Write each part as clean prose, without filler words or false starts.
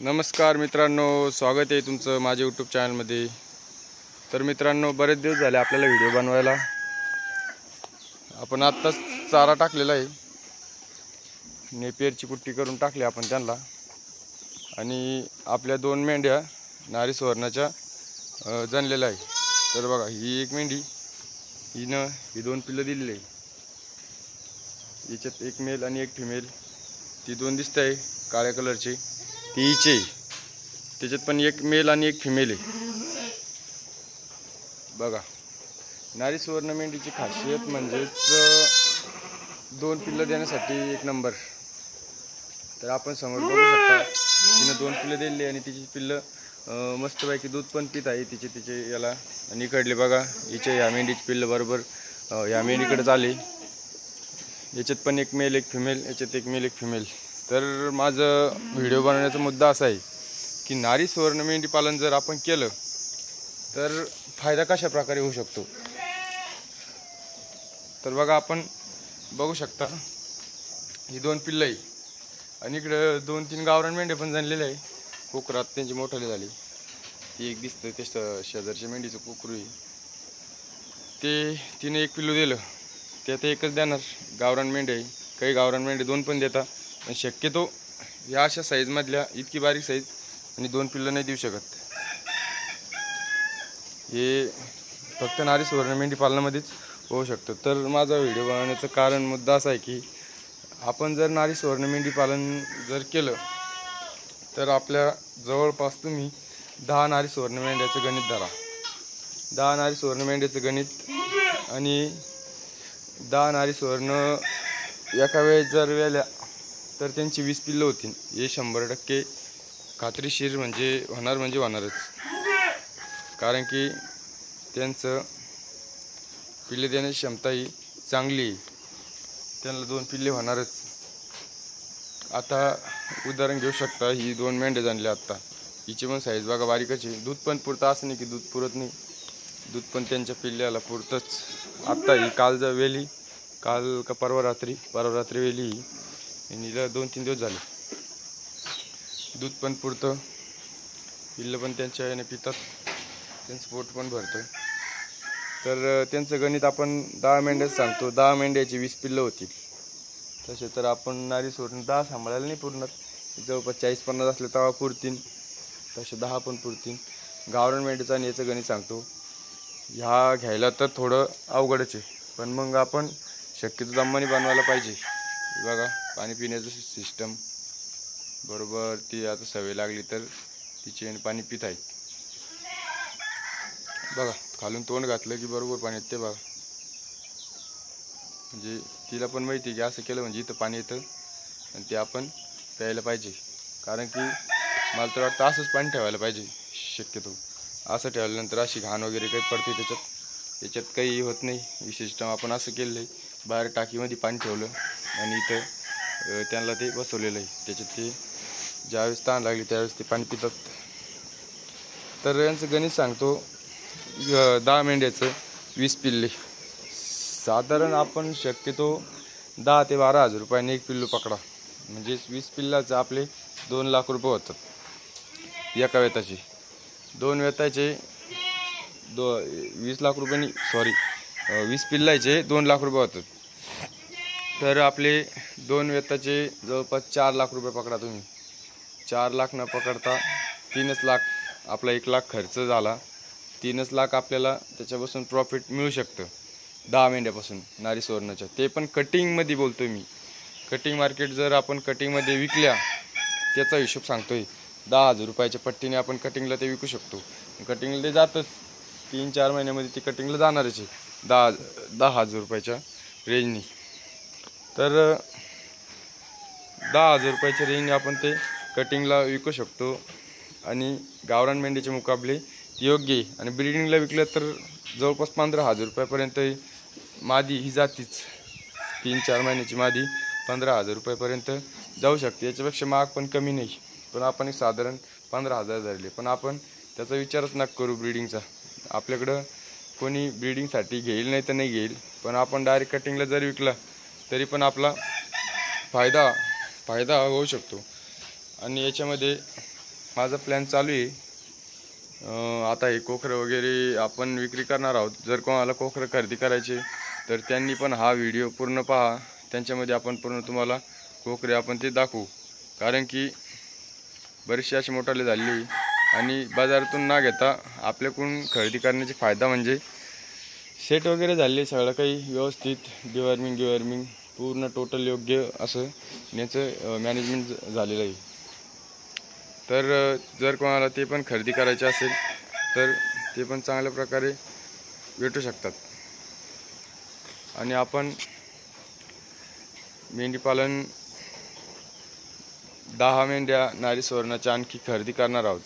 नमस्कार मित्रांनो, स्वागत आहे तुमचं माझ्या यूट्यूब चॅनलमध्ये। तर मित्रांनो, बरेच दिवस झाले आपल्याला व्हिडिओ बनवायला। आपण आत्ताच चारा टाकलेला आहे, नेपियरची कुट्टी करून टाकली आपण त्यांना। आणि आपल्या दोन मेंढ्या नारी सुवर्णाच्या जणलेल्या आहे। तर बघा, ही एक मेंढी, हिनं ही दोन पिल्लं दिलेली आहे। याच्यात एक मेल आणि एक फिमेल, ती दोन दिसत आहे काळ्या कलरची, ती हिचे। त्याच्यात पण एक मेल आणि एक फिमेल आहे। बघा, नारी सुवर्ण मेंढीची खासियत म्हणजेच दोन पिल्लं देण्यासाठी एक नंबर। तर आपण समोर बघू शकता, तिने दोन पिल्लं दिली आणि तिची पिल्लं मस्तपैकी दूध पण पित आहे तिचे याला। आणि इकडले बघा, हिचे ह्या मेंढीची पिल्लं बरोबर ह्या मेंढीकडे आली। याच्यात पण एक मेल एक फिमेल, याच्यात एक मेल एक फिमेल। तर माझं व्हिडिओ बनवण्याचा मुद्दा असा आहे की नारी सुवर्ण मेंढी पालन जर आपण केलं तर फायदा कशा प्रकारे होऊ शकतो। तर बघा, आपण बघू शकता ही दोन पिल्लं आहे आणि इकडे दोन तीन गावरान मेंढे पण जणलेले आहे। कोकरात त्यांची मोठाली झाली, ती एक दिसतं ते शेजारच्या मेंढीचं कोकरू आहे। ते तिने एक पिल्लू दिलं, ते आता एकच देणार। गावरान मेंढे आहे, काही गावरान मेंढे दोन पण देतात, पण शक्यतो या अशा साईजमधल्या इतकी बारीक साईज आणि दोन पिल्लं नाही देऊ शकत। हे फक्त नारी सुवर्ण मेंढी पालनामध्येच होऊ शकतं। तर माझा व्हिडिओ बनवण्याचं कारण मुद्दा असा आहे की आपण जर नारी सुवर्ण मेंढी पालन जर केलं तर आपल्या जवळपास तुम्ही 10 नारी सुवर्ण मेंढ्याचं गणित धरा। 10 नारी सुवर्ण मेंढ्याचं गणित आणि 10 नारी सुवर्ण एका वेळेस जर वेल्या तर त्यांची 20 पिल्लं होतील। हे 100% खात्रीशीर म्हणजे होणारच, कारण की त्यांचं पिल्ले देण्याची क्षमता ही चांगली आहे, त्यांना दोन पिल्ले होणारच। आता उदाहरण घेऊ शकता, ही दोन मेंढ्या जणल्या आत्ता, हिची पण साईज बघा बारीकच आहे। दूध पण पुरतं असं नाही की दूध पुरत नाही, दूध पण त्यांच्या पिल्ल्याला पुरतंच। आत्ता ही काल जर वेली, काल का परवा रात्री वेली ही, आणि हिला 2-3 दिवस झाले। दूध पण पुरतं, पिल्लं पण त्यांच्या याने पितात, त्यांचं पोट पण भरतं। तर त्यांचं गणित आपण 10 मेंढ्याच सांगतो, 10 मेंढ्याची 20 पिल्लं होतील। तसे तर आपण नारी सुवर्ण 10 सांभाळायला नाही पुरणार, जवळपास 40-50 असले तेव्हा पुरतील, तसे 10 पण पुरतील। गावरान मेंढ्याचं आणि याचं गणित सांगतो। ह्या घ्यायला तर थोडं अवघडच आहे, पण मग आपण शक्यतो दमाने बनवायला पाहिजे। बघा, पाणी पिण्याचं सिस्टम बरोबर, ती आता सवय लागली तर तिचे पाणी पित आहे। बघा, खालून तोंड घातलं की बरोबर पाणी येते बघा, म्हणजे तिला पण माहिती आहे की असं केलं म्हणजे इथं पाणी येतं आणि ते आपण प्यायला पाहिजे। कारण की मला तर वाटतं असंच पाणी ठेवायला पाहिजे शक्यतो। असं ठेवल्यानंतर अशी घाण वगैरे काही पडते त्याच्यात काही होत नाही। ही सिस्टम आपण असं केलेलं आहे, बाहेर टाकीमध्ये पाणी ठेवलं आणि इथं त्यांना ते बसवलेलं आहे, त्याच्यात ते ज्यावेळेस तहान लागली त्यावेळेस ते पाणी पितात। तर यांचं गणित सांगतो, 10 मेंढ्याचं 20 पिल्ले, साधारण आपण शक्यतो 10 ते 12 हजार रुपयाने एक पिल्लू पकडा, म्हणजे 20 पिल्लाचं आपले 2 लाख रुपये होतात एका वेताचे। 2 वेताचे 20 लाख रुपयांनी, 20 पिल्लाचे 2 लाख रुपये होतात। तर आपले 2 वेताचे जवळपास 4 लाख रुपये पकडा तुम्ही। 4 लाख न पकडता 3 लाख, आपला 1 लाख खर्च झाला, 3 लाख आपल्याला त्याच्यापासून प्रॉफिट मिळू शकतं 10 मेंढ्यापासून नारी सुवर्णाच्या। ते पण कटिंगमध्ये बोलतोय मी, कटिंग मार्केट जर आपण कटिंगमध्ये विकल्या त्याचा हिशोब सांगतोय। 10,000 रुपयाच्या पट्टीने आपण कटिंगला ते विकू शकतो। कटिंगला ते जातच, 3-4 महिन्यामध्ये ती कटिंगला जाणारच आहे 10,000 रुपयाच्या रेंजनी। तर 10,000 रुपयाच्या रेंजने आपण ते कटिंगला विकू शकतो आणि गावरान मेंढीच्या मुकाबले योग्य आहे। आणि ब्रीडिंगला विकलं तर जवळपास 15,000 रुपयापर्यंत मादी ही जातीच। 3-4 महिन्याची मादी 15,000 रुपयापर्यंत जाऊ शकते, याच्यापेक्षा महाग पण कमी नाही। पण आपण एक साधारण 15,000 धरले, पण आपण त्याचा विचारच नका करू ब्रीडिंगचा। आपल्याकडं कोणी ब्रीडिंगसाठी घेईल नाही तर नाही घेईल, पण आपण डायरेक्ट कटिंगला जर विकला तरी पण आपला फायदा होऊ शकतो। आणि याच्यामध्ये माझा प्लॅन चालू आहे. आता हे कोकरं वगैरे आपण विक्री करणार आहोत. जर कोणाला कोकरं खरेदी करायचे तर त्यांनी पण हा व्हिडिओ पूर्ण पहा. त्यांच्यामध्ये आपण पूर्ण तुम्हाला कोकरे आपण ते दाखवू. कारण की बरेचसे असे मोठाले झालेले आणि बाजारातून न घेता आपल्याकडून खरेदी करण्याचे फायदा म्हणजे सेट वगैरे झाले, सगळं काही व्यवस्थित डिवॉर्मिंग पूर्ण टोटल योग्य असं याचं मॅनेजमेंट झालेलं आहे. तर जर कोणाला ते पण खरेदी करायचे असेल तर ते पण चांगल्या प्रकारे भेटू शकतात. आणि आपण मेंढीपालन 10 मेंढ्या नारी सुवर्णाच्या आणखी खरेदी करणार आहोत.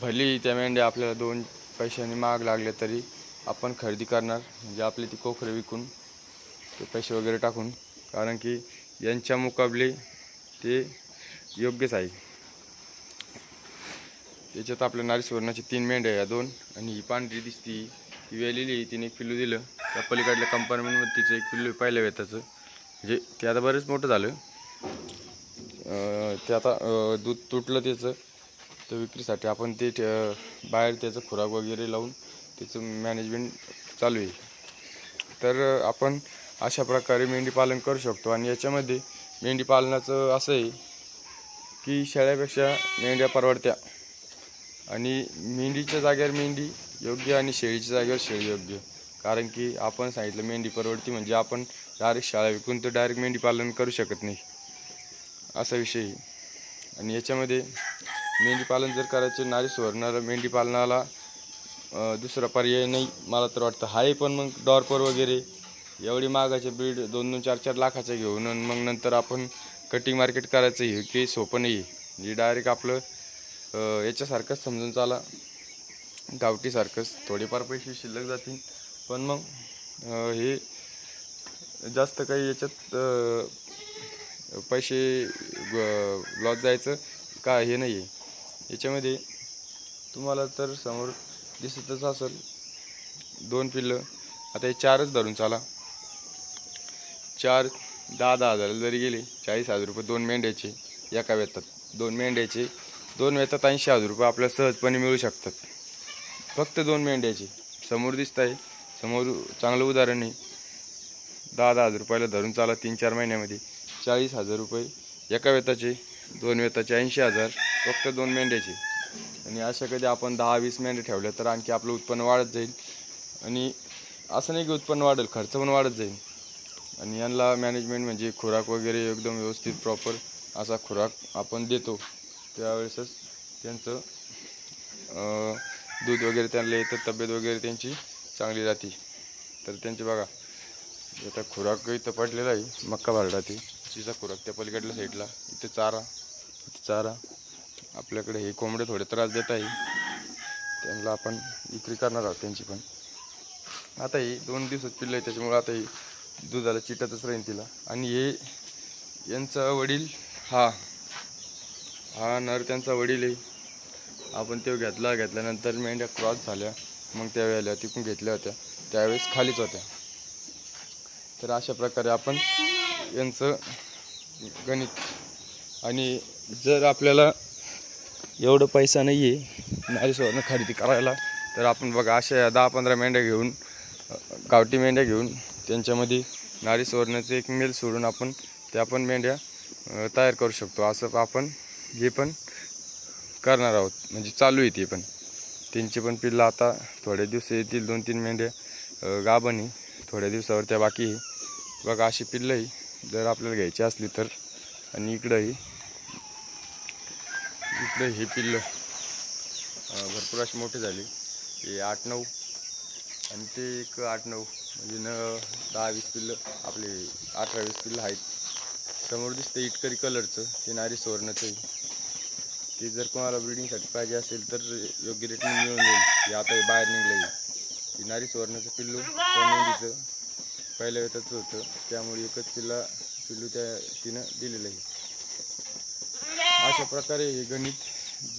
भली त्या मेंढ्या आपल्याला 2 पैशांनी महाग लागले तरी आपण खरेदी करणार, म्हणजे आपली ती कोकरे विकून ते पैसे वगैरे टाकून. कारण की यांच्या मुकाबले ते योग्यच आहे. याच्यात आपल्या नारी सुवर्णाची 3 मेंढ्या या 2 आणि ही पांढरी दिसती ती वेलेली, तिने एक पिल्लू दिलं. त्या पलीकडल्या कंपार्टमेंटमध्ये तिचं एक पिल्लू पहिल्या वेताचं, म्हणजे ते आता बरेच मोठं झालं. ते आता दूध तुटलं त्याचं, तर विक्रीसाठी आपण ते बाहेर त्याचं खुराक वगैरे लावून त्याचं मॅनेजमेंट चालू आहे. तर आपण अशा प्रकारे मेंढी पालन करू शकतो. आणि याच्यामध्ये मेंढी पालनाचं असं आहे की शेळ्यापेक्षा मेंढ्या परवडत्या. आणि मेंढीच्या जागेवर मेंढी योग्य आणि शेळीच्या जागेवर शेळी योग्य. कारण की आपण सांगितलं मेंढी परवडती म्हणजे आपण डायरेक्ट शेळ्या विकून तर डायरेक्ट मेंढी पालन करू शकत नाही, असा विषय आहे. आणि याच्यामध्ये मेंढी पालन जर करायचे नारी सुवर्णाला मेंढी पालनाला दुसरा पर्याय नाही मला तर वाटतं. आहे पण मग डॉर्पर वगैरे एवढी महागाचे ब्रीड 2-2, 4-4 लाखाचे घेऊन मग नंतर आपण कटिंग मार्केट करायचं हे काही सोपं नाही आहे. म्हणजे डायरेक्ट आपलं याच्यासारखंच समजून चाला, गावठीसारखंच. थोडेफार पैसे शिल्लक जातील पण मग हे जास्त काही याच्यात पैसे लॉस जायचं का हे नाही आहे. याच्यामध्ये तुम्हाला तर समोर दिसतच असेल 2 पिल्लं, आता हे 4च धरून चाला. 4 10,000 जरी गेले 40,000 रुपये 2 मेंढ्याचे एका वेतात. 2 मेंढ्याचे 2 वेतात 80,000 रुपये आपल्याला सहजपणे मिळू शकतात. फक्त 2 मेंढ्याचे. समोर दिसत आहे, समोर चांगलं उदाहरण आहे. 10,000 रुपयाला धरून चाला 3-4 महिन्यामध्ये 40,000 रुपये एका वेताचे. 2 वेताचे 80,000 फक्त 2 मेंढ्याचे. आणि अशा कधी आपण 10-20 मेंढ्या ठेवल्या तर आणखी आपलं उत्पन्न वाढत जाईल. आणि असं नाही की उत्पन्न वाढेल, खर्च पण वाढत जाईल. आणि यांना मॅनेजमेंट म्हणजे खुराक वगैरे एकदम व्यवस्थित प्रॉपर असा खुराक आपण देतो, त्यावेळेसच त्यांचं दूध वगैरे त्यांना येतं, तब्येत वगैरे त्यांची चांगली राहते. तर त्यांचे बघा आता खुराक इथं पडलेला आहे, मक्का भरडाती तिचा खुराक त्या पलीकडल्या साईडला. इथे चारा आपल्याकडे. हे कोंबडे थोडे त्रास देत आहे, त्यांना आपण विक्री करणार आहोत त्यांची पण. आता ही 2 दिवसात पिल्लं आहे त्याच्यामुळे आता ही दुधाला चिटतच राहील तिला. आणि हे यांचा वडील हा नर त्यांचा वडील आहे. आपण ते घेतल्यानंतर मेंढ्या क्रॉस झाल्या, मग त्यावेळेला तिकून घेतल्या होत्या त्यावेळेस खालीच होत्या. तर अशा प्रकारे आपण यांचं गणित. आणि जर आपल्याला एवढं पैसा नाही आहे नारी सुवर्ण खरेदी करायला तर आपण बघा अशा 10-15 मेंढ्या घेऊन, गावठी मेंढ्या घेऊन त्यांच्यामध्ये नारी सुवर्णाचं एक मेल सोडून आपण त्या पण मेंढ्या तयार करू शकतो. असं आपण हे पण करणार आहोत, म्हणजे चालू आहे ते पण. त्यांची पण पिल्लं आता थोड्या दिवस येतील. 2-3 मेंढ्या गाभणी थोड्या दिवसावर त्या बाकी आहे. बघा अशी पिल्लंही जर आपल्याला घ्यायची असली तर. आणि इकडं हे पिल्लं भरपूर अशी मोठी झाली. हे 8-9 आणि ते एक 8-9 म्हणजे 10-20 पिल्लं आपले 18-20 पिल्लं आहेत. समोर दिसतं इटकरी कलरचं, ते नारी सुवर्णाचं आहे. ते जर कोणाला ब्रीडिंगसाठी पाहिजे असेल तर योग्य रेटने मिळून जाईल. हे आता हे बाहेर निघलं आहे. नारी सुवर्णाचं पिल्लू त्या मेंढीचं पहिल्या वेताचं होतं, त्यामुळे एकच पिल्लू तिनं दिलेलं आहे. अशा प्रकारे हे गणित.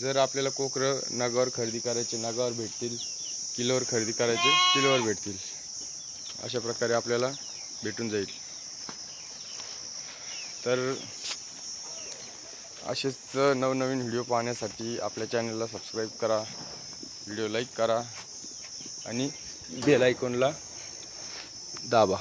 जर आपल्याला कोकरं नागावर खरेदी करायचे नागावर भेटतील, किलोवर खरेदी करायचे किलोवर भेटतील. अशा प्रकारे आपल्याला भेटून जाईल. तर असेच नवनवीन व्हिडिओ पाहण्यासाठी आपल्या चॅनलला सबस्क्राईब करा, व्हिडिओ लाईक करा आणि बेल आयकॉनला दाबा.